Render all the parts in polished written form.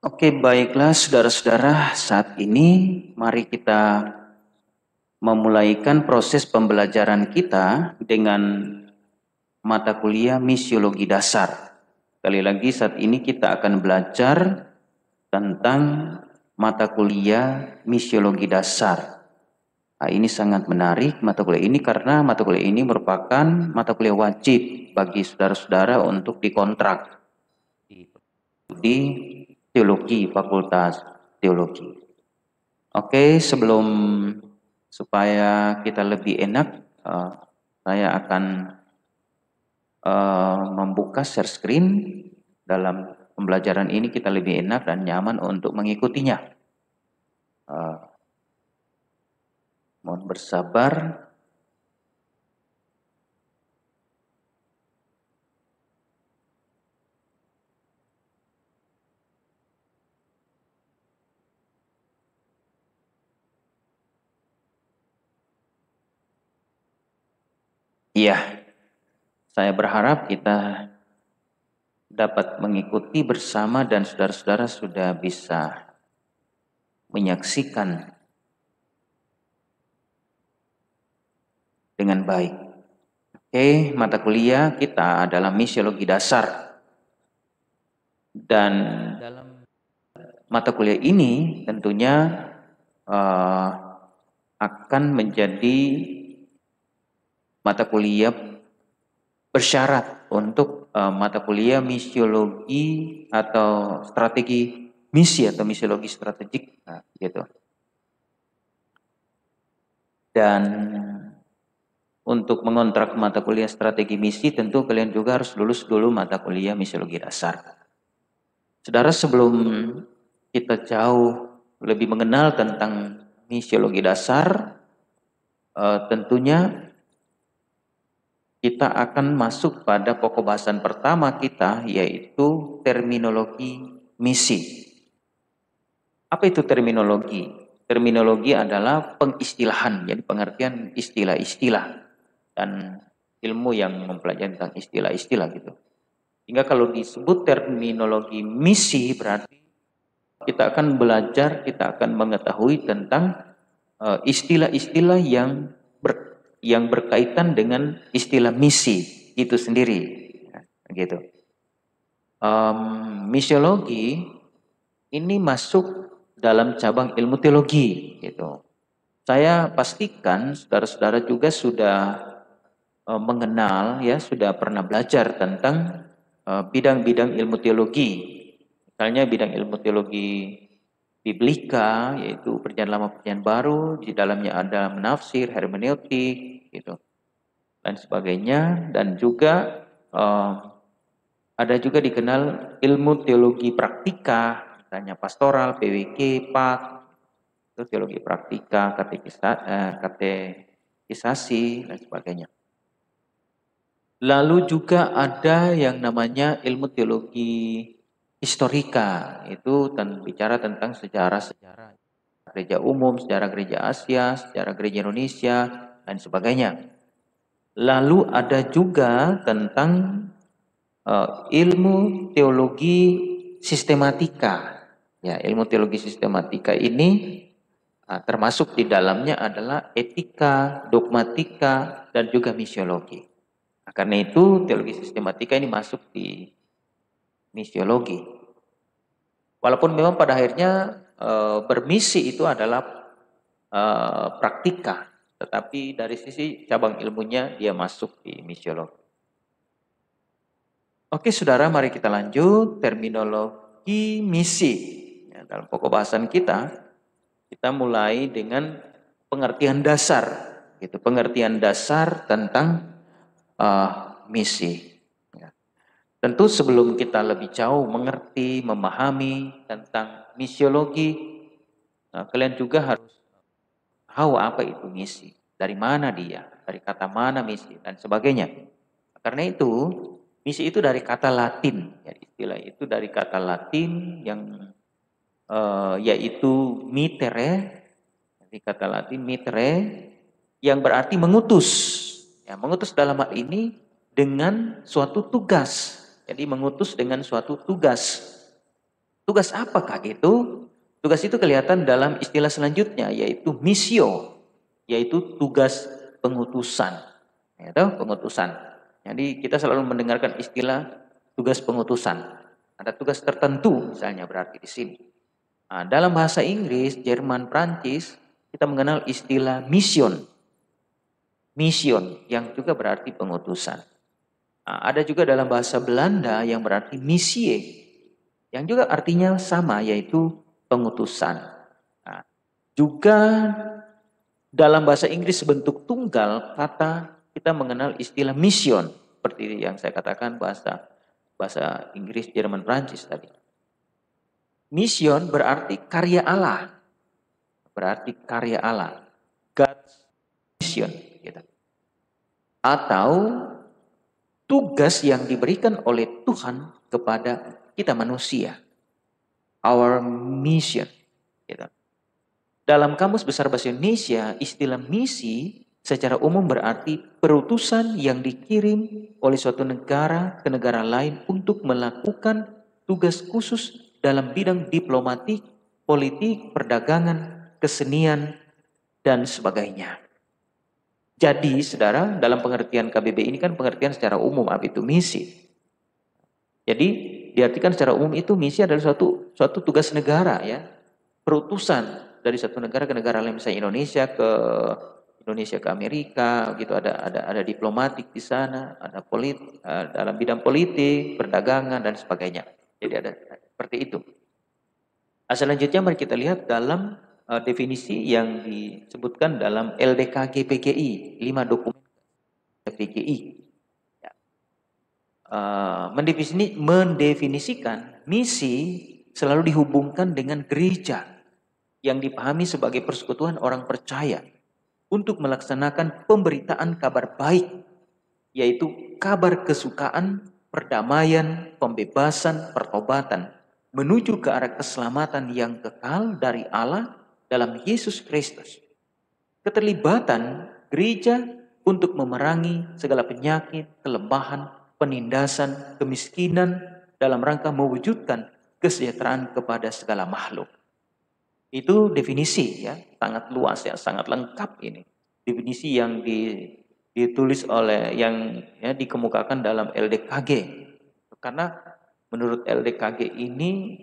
Oke, baiklah saudara-saudara, saat ini mari kita memulaikan proses pembelajaran kita dengan mata kuliah misiologi dasar. Sekali lagi saat ini kita akan belajar tentang mata kuliah misiologi dasar. Nah, ini sangat menarik mata kuliah ini karena mata kuliah ini merupakan mata kuliah wajib bagi saudara-saudara untuk dikontrak di teologi, fakultas teologi. Oke, supaya kita lebih enak, saya akan membuka share screen. Dalam pembelajaran ini kita lebih enak dan nyaman untuk mengikutinya. Mohon bersabar. Iya, saya berharap kita dapat mengikuti bersama dan saudara-saudara sudah bisa menyaksikan dengan baik. Oke, mata kuliah kita adalah misiologi dasar. Dan dalam mata kuliah ini tentunya akan menjadi mata kuliah bersyarat untuk mata kuliah misiologi atau strategi misi atau misiologi strategik, gitu. Dan untuk mengontrak mata kuliah strategi misi tentu kalian juga harus lulus dulu mata kuliah misiologi dasar. Saudara, sebelum kita jauh lebih mengenal tentang misiologi dasar, tentunya kita akan masuk pada pokok bahasan pertama kita, yaitu terminologi misi. Apa itu terminologi? Terminologi adalah pengistilahan, jadi pengertian istilah-istilah dan ilmu yang mempelajari tentang istilah-istilah gitu. Hingga kalau disebut terminologi misi berarti kita akan belajar, kita akan mengetahui tentang istilah-istilah yang berkaitan dengan istilah misi itu sendiri, gitu. Misiologi ini masuk dalam cabang ilmu teologi, gitu. Saya pastikan saudara-saudara juga sudah mengenal, ya, sudah pernah belajar tentang bidang-bidang ilmu teologi. Misalnya bidang ilmu teologi biblika, yaitu perjanjian lama perjanjian baru, di dalamnya ada menafsir, hermeneutik, gitu, dan sebagainya. Dan juga ada juga dikenal ilmu teologi praktika, misalnya pastoral, PWK, PAK, itu teologi praktika, katekisasi, dan sebagainya. Lalu juga ada yang namanya ilmu teologi historika, itu bicara tentang sejarah-sejarah gereja umum, sejarah gereja Asia, sejarah gereja Indonesia, dan sebagainya. Lalu ada juga tentang ilmu teologi sistematika. Ya, ilmu teologi sistematika ini termasuk di dalamnya adalah etika, dogmatika, dan juga misiologi. Nah, karena itu teologi sistematika ini masuk di misiologi. Walaupun memang pada akhirnya bermisi itu adalah praktika, tetapi dari sisi cabang ilmunya dia masuk di misiologi. Oke saudara, mari kita lanjut terminologi misi. Ya, dalam pokok bahasan kita mulai dengan pengertian dasar, gitu, pengertian dasar tentang misi. Ya. Tentu sebelum kita lebih jauh mengerti, memahami tentang misiologi, kalian juga harus tahu apa itu misi, dari mana dia, dari kata mana misi, dan sebagainya. Karena itu, misi itu dari kata Latin, ya, istilah itu dari kata Latin yang yaitu mittere, dari kata Latin mittere, yang berarti mengutus. Ya, mengutus dalam hal ini dengan suatu tugas. Jadi mengutus dengan suatu tugas. Tugas apakah itu? Tugas itu kelihatan dalam istilah selanjutnya, yaitu missio, yaitu tugas pengutusan. Itu pengutusan. Jadi kita selalu mendengarkan istilah tugas pengutusan. Ada tugas tertentu misalnya berarti di sini. Nah, dalam bahasa Inggris, Jerman, Prancis, kita mengenal istilah mission. Mission yang juga berarti pengutusan. Nah, ada juga dalam bahasa Belanda yang berarti missie, yang juga artinya sama, yaitu pengutusan. Nah, juga dalam bahasa Inggris sebentuk tunggal kata kita mengenal istilah mission, seperti yang saya katakan bahasa Inggris, Jerman, Prancis tadi. Mission berarti karya Allah, berarti karya Allah, God's mission, gitu. Atau tugas yang diberikan oleh Tuhan kepada kita manusia, our mission, gitu. Dalam Kamus Besar Bahasa Indonesia, istilah misi secara umum berarti perutusan yang dikirim oleh suatu negara ke negara lain untuk melakukan tugas khusus dalam bidang diplomatik, politik, perdagangan, kesenian, dan sebagainya. Jadi, saudara, dalam pengertian KBB ini kan pengertian secara umum apa itu misi. Jadi, diartikan secara umum itu misi adalah suatu tugas negara, ya, perutusan dari satu negara ke negara lain, misalnya Indonesia ke Amerika, gitu. Ada diplomatik di sana, ada dalam bidang politik, perdagangan, dan sebagainya. Jadi ada seperti itu. Selanjutnya mari kita lihat dalam definisi yang disebutkan dalam LDKG PGI, 5 dokumen PGI. Ya. Mendefinisikan misi selalu dihubungkan dengan gereja yang dipahami sebagai persekutuan orang percaya untuk melaksanakan pemberitaan kabar baik, yaitu kabar kesukaan, perdamaian, pembebasan, pertobatan, menuju ke arah keselamatan yang kekal dari Allah dalam Yesus Kristus. Keterlibatan gereja untuk memerangi segala penyakit, kelemahan, penindasan, kemiskinan dalam rangka mewujudkan kesejahteraan kepada segala makhluk. Itu definisi, ya, sangat luas, ya, sangat lengkap ini. Definisi yang ditulis oleh yang, ya, dikemukakan dalam LDKG. Karena menurut LDKG ini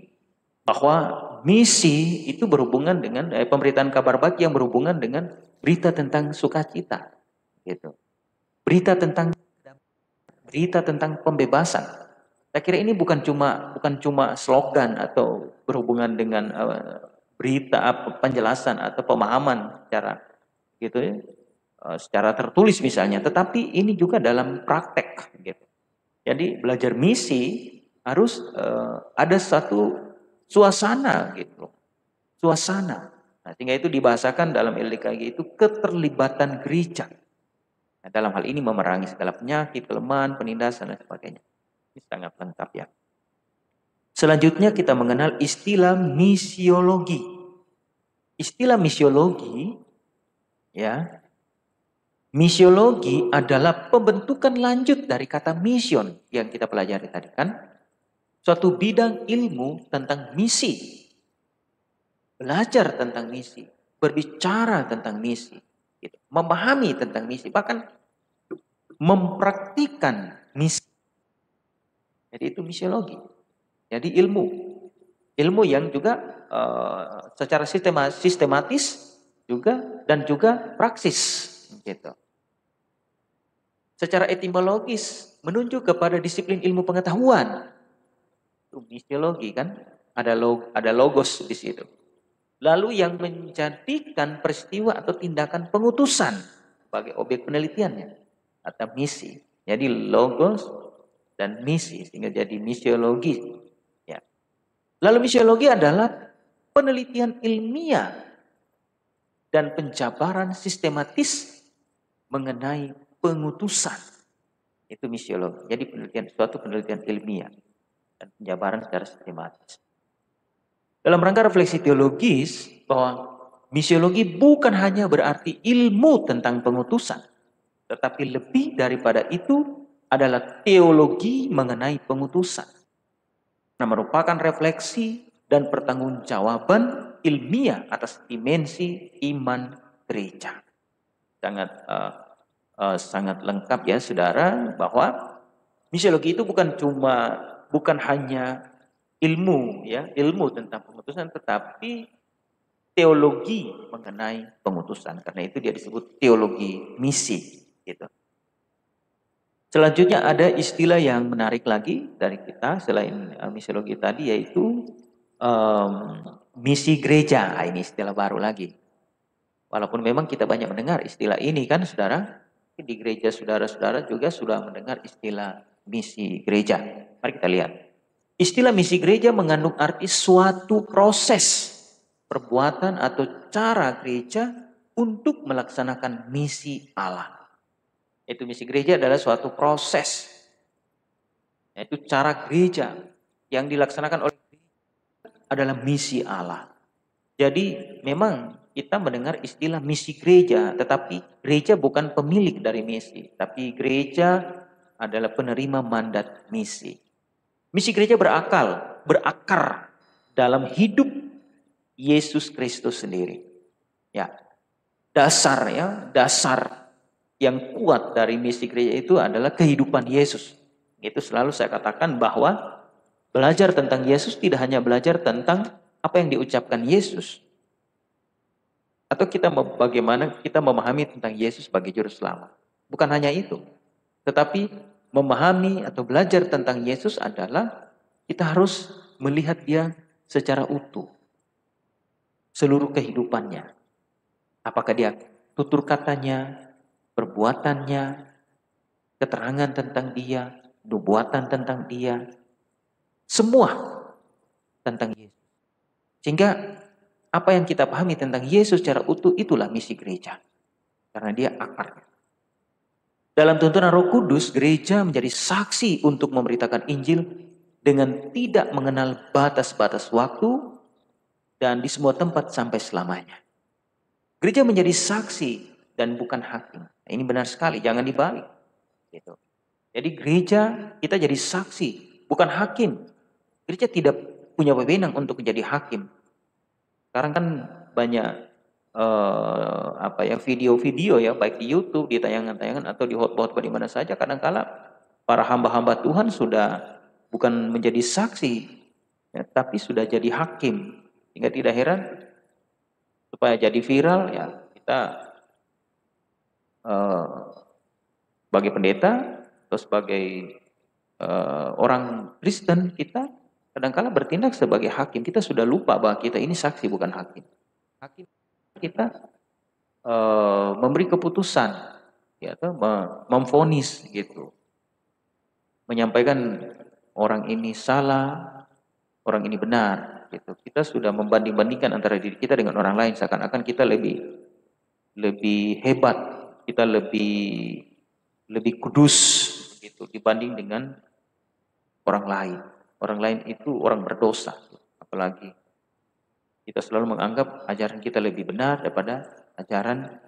bahwa misi itu berhubungan dengan pemberitaan kabar baik yang berhubungan dengan berita tentang sukacita, gitu. Berita tentang pembebasan. Saya kira ini bukan cuma slogan atau berhubungan dengan berita, penjelasan atau pemahaman secara gitu, ya, secara tertulis misalnya, tetapi ini juga dalam praktek, gitu. Jadi belajar misi harus ada satu suasana, gitu, suasana. Nah, sehingga itu dibahasakan dalam LDKG itu keterlibatan gereja. Nah, dalam hal ini memerangi segala penyakit, kelemahan, penindasan, dan sebagainya. Ini sangat lengkap, ya. Selanjutnya kita mengenal istilah misiologi. Istilah misiologi, ya, misiologi adalah pembentukan lanjut dari kata mission yang kita pelajari tadi, kan? Suatu bidang ilmu tentang misi. Belajar tentang misi, berbicara tentang misi, gitu. Memahami tentang misi, bahkan mempraktikkan misi. Jadi itu misiologi. Jadi ilmu yang juga secara sistematis juga dan juga praksis, gitu. Secara etimologis menunjuk kepada disiplin ilmu pengetahuan. Itu misiologi, kan? Ada logos di situ. Lalu yang menjadikan peristiwa atau tindakan pengutusan sebagai objek penelitiannya atau misi. Jadi logos dan misi sehingga jadi misiologi. Ya. Lalu misiologi adalah penelitian ilmiah dan penjabaran sistematis mengenai pengutusan. Itu misiologi. Jadi suatu penelitian ilmiah dan penjabaran secara sistematis. Dalam rangka refleksi teologis bahwa misiologi bukan hanya berarti ilmu tentang pengutusan, tetapi lebih daripada itu adalah teologi mengenai pengutusan. Nah, merupakan refleksi dan pertanggungjawaban ilmiah atas dimensi iman gereja. Sangat lengkap ya saudara, bahwa misiologi itu bukan hanya ilmu ya, ilmu tentang pengutusan, tetapi teologi mengenai pengutusan. Karena itu dia disebut teologi misi gitu. Selanjutnya ada istilah yang menarik lagi dari kita selain misiologi tadi, yaitu misi gereja. Ini istilah baru lagi. Walaupun memang kita banyak mendengar istilah ini kan saudara, di gereja saudara-saudara juga sudah mendengar istilah misi gereja. Mari kita lihat. Istilah misi gereja mengandung arti suatu proses, perbuatan atau cara gereja untuk melaksanakan misi Allah. Itu misi gereja adalah suatu proses, yaitu cara gereja yang dilaksanakan oleh adalah misi Allah. Jadi memang kita mendengar istilah misi gereja, tetapi gereja bukan pemilik dari misi, tapi gereja adalah penerima mandat misi. Misi gereja berakar dalam hidup Yesus Kristus sendiri. Ya, dasar yang kuat dari misi gereja itu adalah kehidupan Yesus. Itu selalu saya katakan bahwa belajar tentang Yesus tidak hanya belajar tentang apa yang diucapkan Yesus, atau bagaimana kita memahami tentang Yesus sebagai juru selamat. Bukan hanya itu. Tetapi memahami atau belajar tentang Yesus adalah kita harus melihat dia secara utuh. Seluruh kehidupannya. Apakah dia tutur katanya, perbuatannya, keterangan tentang dia, nubuatan tentang dia. Semua tentang Yesus. Sehingga apa yang kita pahami tentang Yesus secara utuh itulah misi gereja. Karena dia akarnya. Dalam tuntunan Roh Kudus, gereja menjadi saksi untuk memberitakan Injil dengan tidak mengenal batas-batas waktu dan di semua tempat sampai selamanya. Gereja menjadi saksi dan bukan hakim. Nah, ini benar sekali, jangan dibalik. Gitu. Jadi gereja kita jadi saksi, bukan hakim. Gereja tidak punya wewenang untuk menjadi hakim. Sekarang kan banyak video-video ya, baik di YouTube, di tayangan-tayangan atau di hotspot di mana saja. Kadang-kala para hamba-hamba Tuhan sudah bukan menjadi saksi, ya, tapi sudah jadi hakim. Hingga tidak heran supaya jadi viral ya kita sebagai pendeta atau sebagai orang Kristen, kita kadang-kala bertindak sebagai hakim. Kita sudah lupa bahwa kita ini saksi bukan hakim. Hakim kita memberi keputusan, ya, atau memvonis gitu, menyampaikan orang ini salah, orang ini benar. Gitu. Kita sudah membanding-bandingkan antara diri kita dengan orang lain, seakan-akan kita lebih hebat, kita lebih kudus, gitu, dibanding dengan orang lain. Orang lain itu orang berdosa, apalagi kita selalu menganggap ajaran kita lebih benar daripada ajaran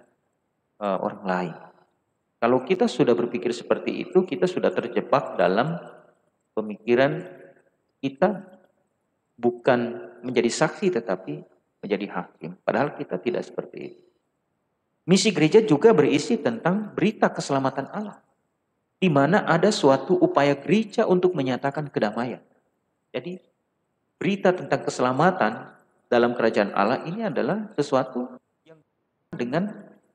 orang lain. Kalau kita sudah berpikir seperti itu, kita sudah terjebak dalam pemikiran kita bukan menjadi saksi tetapi menjadi hakim. Padahal kita tidak seperti itu. Misi gereja juga berisi tentang berita keselamatan Allah, di mana ada suatu upaya gereja untuk menyatakan kedamaian. Jadi berita tentang keselamatan dalam kerajaan Allah ini adalah sesuatu yang dengan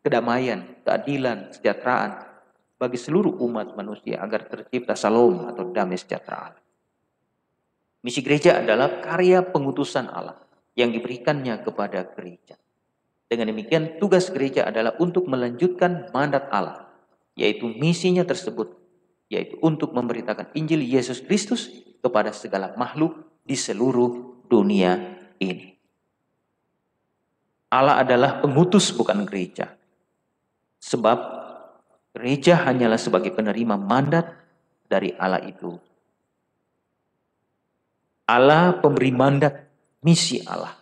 kedamaian, keadilan, kesejahteraan bagi seluruh umat manusia agar tercipta salam atau damai sejahtera. Misi gereja adalah karya pengutusan Allah yang diberikannya kepada gereja. Dengan demikian tugas gereja adalah untuk melanjutkan mandat Allah, yaitu misinya tersebut, yaitu untuk memberitakan Injil Yesus Kristus kepada segala makhluk di seluruh dunia ini. Allah adalah pengutus bukan gereja. Sebab gereja hanyalah sebagai penerima mandat dari Allah itu. Allah pemberi mandat misi Allah.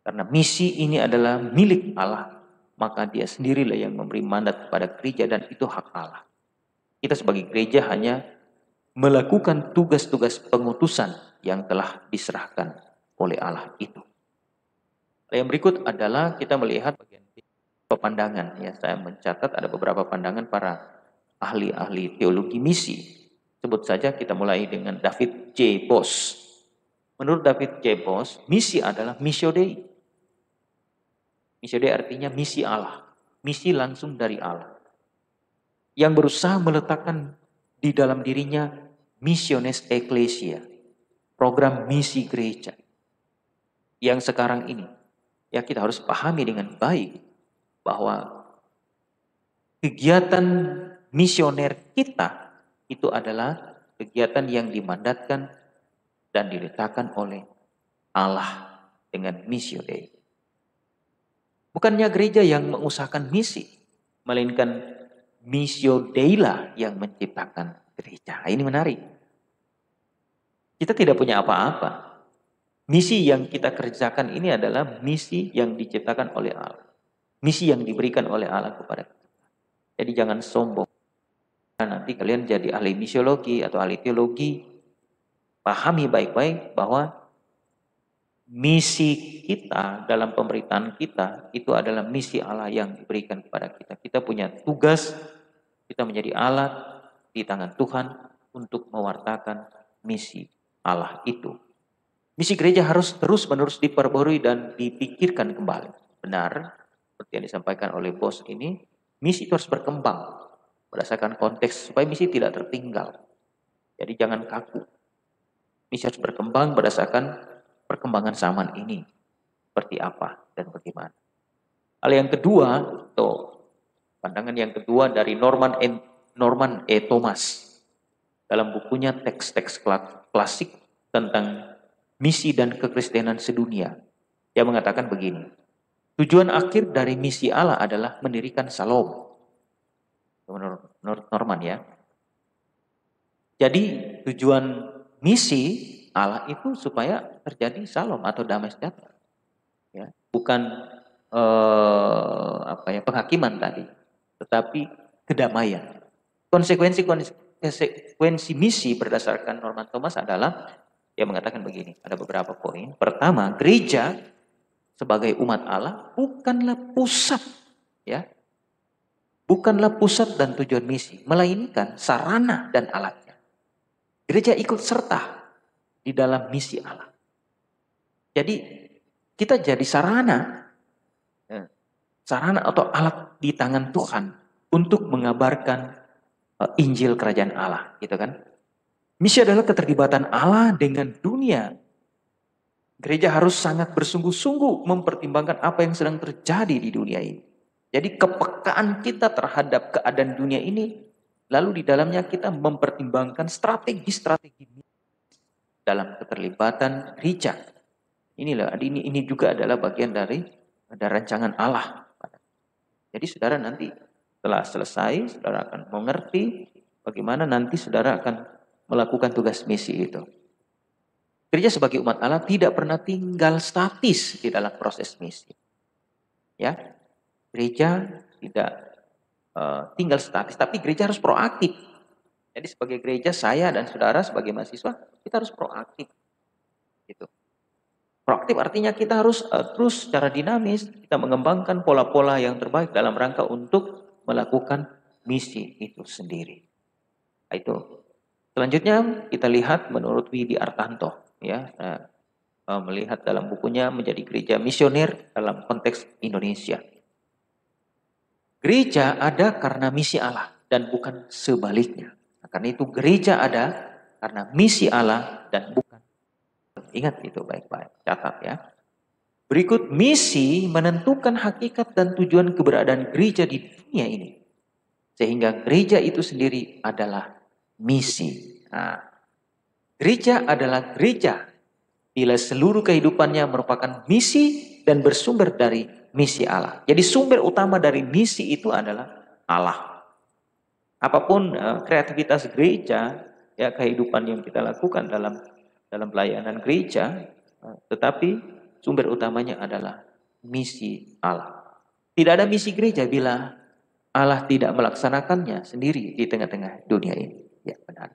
Karena misi ini adalah milik Allah, maka dia sendirilah yang memberi mandat kepada gereja dan itu hak Allah. Kita sebagai gereja hanya melakukan tugas-tugas pengutusan yang telah diserahkan oleh Allah itu. Yang berikut adalah kita melihat bagian pepandangan. Ya, saya mencatat ada beberapa pandangan para ahli-ahli teologi misi. Sebut saja kita mulai dengan David J. Boss. Menurut David J. Boss, misi adalah missio Dei. Missio Dei artinya misi Allah. Misi langsung dari Allah. Yang berusaha meletakkan di dalam dirinya Missiones Ecclesia. Program misi gereja. Yang sekarang ini, ya kita harus pahami dengan baik bahwa kegiatan misioner kita itu adalah kegiatan yang dimandatkan dan diletakkan oleh Allah dengan missio Dei. Bukannya gereja yang mengusahakan misi, melainkan missio Dei lah yang menciptakan gereja. Ini menarik. Kita tidak punya apa-apa. Misi yang kita kerjakan ini adalah misi yang diciptakan oleh Allah. Misi yang diberikan oleh Allah kepada kita. Jadi jangan sombong. Nanti kalian jadi ahli misiologi atau ahli teologi. Pahami baik-baik bahwa misi kita dalam pemberitaan kita itu adalah misi Allah yang diberikan kepada kita. Kita punya tugas, kita menjadi alat di tangan Tuhan untuk mewartakan misi Allah itu. Misi gereja harus terus-menerus diperbarui dan dipikirkan kembali. Benar, seperti yang disampaikan oleh bos ini, misi itu harus berkembang berdasarkan konteks supaya misi tidak tertinggal. Jadi jangan kaku. Misi harus berkembang berdasarkan perkembangan zaman ini. Seperti apa dan bagaimana. Hal yang kedua, pandangan yang kedua dari Norman E. Thomas dalam bukunya teks-teks klasik tentang misi dan kekristenan sedunia. Dia mengatakan begini, tujuan akhir dari misi Allah adalah mendirikan Shalom. Menurut Norman ya. Jadi tujuan misi Allah itu supaya terjadi Shalom atau damai sejahtera. Ya, bukan penghakiman tadi, tetapi kedamaian. Konsekuensi misi berdasarkan Norman Thomas adalah dia mengatakan begini, ada beberapa poin. Pertama, gereja sebagai umat Allah bukanlah pusat, ya, bukanlah pusat dan tujuan misi, melainkan sarana dan alatnya. Gereja ikut serta di dalam misi Allah. Jadi kita jadi sarana atau alat di tangan Tuhan untuk mengabarkan Injil Kerajaan Allah, gitu kan? Misi adalah keterlibatan Allah dengan dunia. Gereja harus sangat bersungguh-sungguh mempertimbangkan apa yang sedang terjadi di dunia ini. Jadi kepekaan kita terhadap keadaan dunia ini, lalu di dalamnya kita mempertimbangkan strategi-strategi dalam keterlibatan gereja. Ini juga adalah bagian dari rancangan Allah. Jadi saudara nanti setelah selesai, saudara akan mengerti bagaimana nanti saudara akan melakukan tugas misi itu. Gereja sebagai umat Allah tidak pernah tinggal statis di dalam proses misi. Ya, gereja tidak tinggal statis, tapi gereja harus proaktif. Jadi sebagai gereja, saya dan saudara sebagai mahasiswa, kita harus proaktif. Gitu. Proaktif artinya kita harus terus secara dinamis, kita mengembangkan pola-pola yang terbaik dalam rangka untuk melakukan misi itu sendiri. Itu. Selanjutnya kita lihat menurut Widi Artanto, ya, melihat dalam bukunya menjadi gereja misioner dalam konteks Indonesia. Gereja ada karena misi Allah dan bukan sebaliknya. Karena itu gereja ada karena misi Allah dan bukan. Ingat itu baik-baik, catat ya. Berikut, misi menentukan hakikat dan tujuan keberadaan gereja di dunia ini. Sehingga gereja itu sendiri adalah misi. Nah, gereja adalah gereja bila seluruh kehidupannya merupakan misi dan bersumber dari misi Allah. Jadi sumber utama dari misi itu adalah Allah. Apapun kreativitas gereja, ya kehidupan yang kita lakukan dalam pelayanan gereja, tetapi sumber utamanya adalah misi Allah. Tidak ada misi gereja bila Allah tidak melaksanakannya sendiri di tengah-tengah dunia ini. Ya, benar.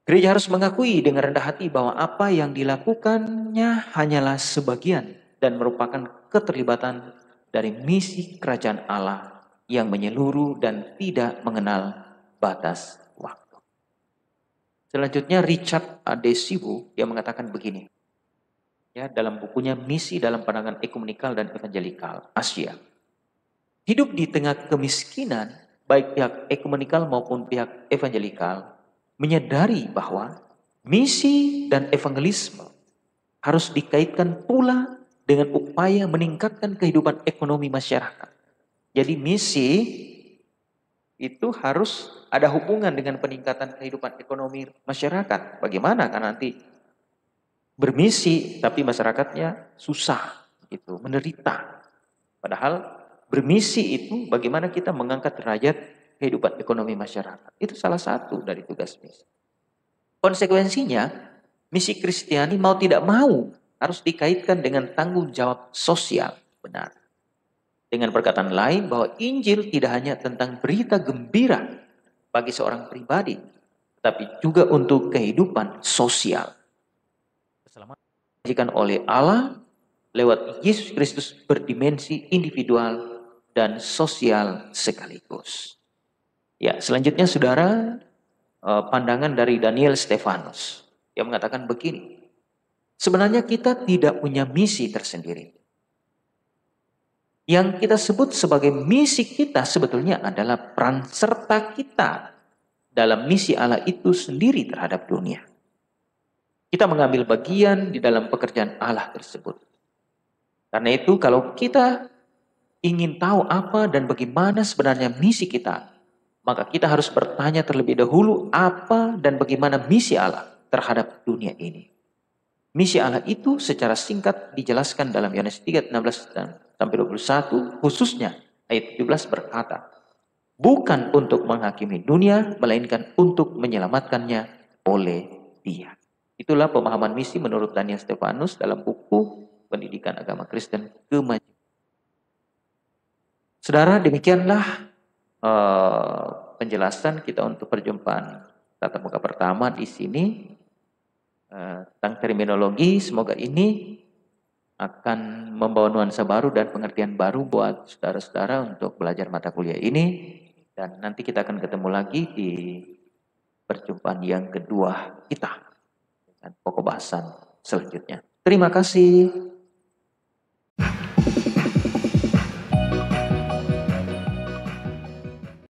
Gereja harus mengakui dengan rendah hati bahwa apa yang dilakukannya hanyalah sebagian dan merupakan keterlibatan dari misi kerajaan Allah yang menyeluruh dan tidak mengenal batas waktu. Selanjutnya Richard Adesibu yang mengatakan begini, ya, dalam bukunya Misi dalam Pandangan Ekumenikal dan Evangelikal Asia. Hidup di tengah kemiskinan, baik pihak ekumenikal maupun pihak evangelikal menyadari bahwa misi dan evangelisme harus dikaitkan pula dengan upaya meningkatkan kehidupan ekonomi masyarakat. Jadi misi itu harus ada hubungan dengan peningkatan kehidupan ekonomi masyarakat. Bagaimana kan nanti bermisi tapi masyarakatnya susah gitu, menderita. Padahal bermisi itu bagaimana kita mengangkat derajat kehidupan ekonomi masyarakat. Itu salah satu dari tugas misi. Konsekuensinya, misi Kristiani mau tidak mau harus dikaitkan dengan tanggung jawab sosial. Benar. Dengan perkataan lain bahwa Injil tidak hanya tentang berita gembira bagi seorang pribadi, tapi juga untuk kehidupan sosial. Keselamatan diberikan oleh Allah lewat Yesus Kristus berdimensi individual dan sosial sekaligus. Ya, selanjutnya saudara, pandangan dari Daniel Stefanus yang mengatakan begini. Sebenarnya kita tidak punya misi tersendiri. Yang kita sebut sebagai misi kita sebetulnya adalah peran serta kita dalam misi Allah itu sendiri terhadap dunia. Kita mengambil bagian di dalam pekerjaan Allah tersebut. Karena itu kalau kita ingin tahu apa dan bagaimana sebenarnya misi kita, maka kita harus bertanya terlebih dahulu apa dan bagaimana misi Allah terhadap dunia ini. Misi Allah itu secara singkat dijelaskan dalam Yohanes 3:16-21, khususnya ayat 17 berkata, bukan untuk menghakimi dunia, melainkan untuk menyelamatkannya oleh Dia. Itulah pemahaman misi menurut Daniel Stefanus dalam buku Pendidikan Agama Kristen Kemajuan. Saudara, demikianlah penjelasan kita untuk perjumpaan tatap muka pertama di sini. Tentang terminologi, semoga ini akan membawa nuansa baru dan pengertian baru buat saudara-saudara untuk belajar mata kuliah ini. Dan nanti kita akan ketemu lagi di perjumpaan yang kedua kita dengan pokok bahasan selanjutnya. Terima kasih.